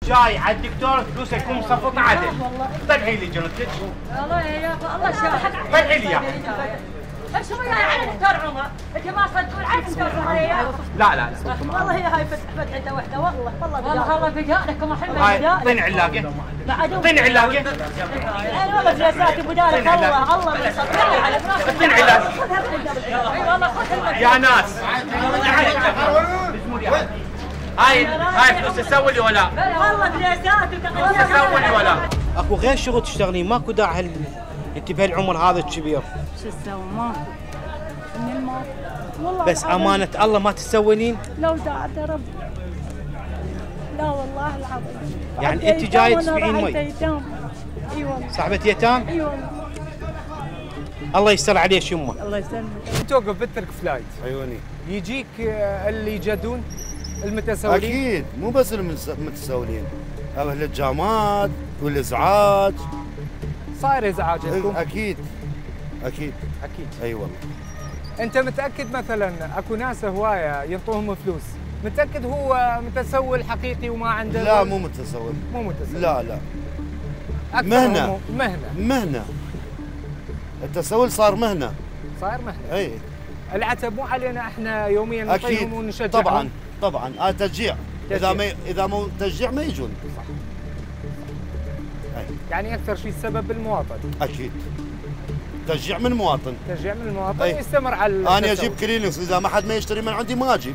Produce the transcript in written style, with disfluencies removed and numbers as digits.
جاي على الدكتور فلوسه يكون مصفطه عدل. طلعي لي جنتك. والله يا الله شاهد. طلعي لي اياه. ايش هو على دكتور عمر؟ انت ما صدقون على دكتور عمر. لا والله هي هاي فتحه واحده والله فدائكم احب هاي طين علاقه. طين علاقه. انا والله جلسات بدالك الله ما يصدقني على طين علاقه. اي والله خذ يا ناس. هاي فلوس تسوي لي ولا؟ والله جلسات تسوي لي ولا؟ اكو غير شغل تشتغلين ماكو داعي انت بهالعمر هذا الكبير. شو تسوي ماكو من الماء والله بس امانه الله ما تسوينين؟ لو دعت رب لا والله العظيم. يعني انت جاي تسمعين مي؟ اي والله. صاحبة يتام؟ اي والله. الله يستر عليه يمه. الله يسلمك. توقف بالترك فلايت عيوني يجيك اللي يجدون المتسولين؟ اكيد مو بس المتسولين، اهل الجامعات والازعاج صاير ازعاج عندكم؟ اكيد اكيد اكيد. اي والله. انت متاكد مثلا اكو ناس هوايه ينطوهم فلوس، متاكد هو متسول حقيقي وما عنده؟ لا مو متسول. مو متسول. لا مهنه مهنه. التسول صار مهنه. صاير مهنه. اي العتب مو علينا احنا يوميا نعطيهم ونشجعهم. طبعا تشجيع. اذا مو تشجيع ما يجون. صح. يعني اكثر شيء السبب المواطن. اكيد تشجيع من المواطن. تشجيع من المواطن يستمر على انا اجيب كلينكس، اذا ما حد ما يشتري من عندي ما اجيب.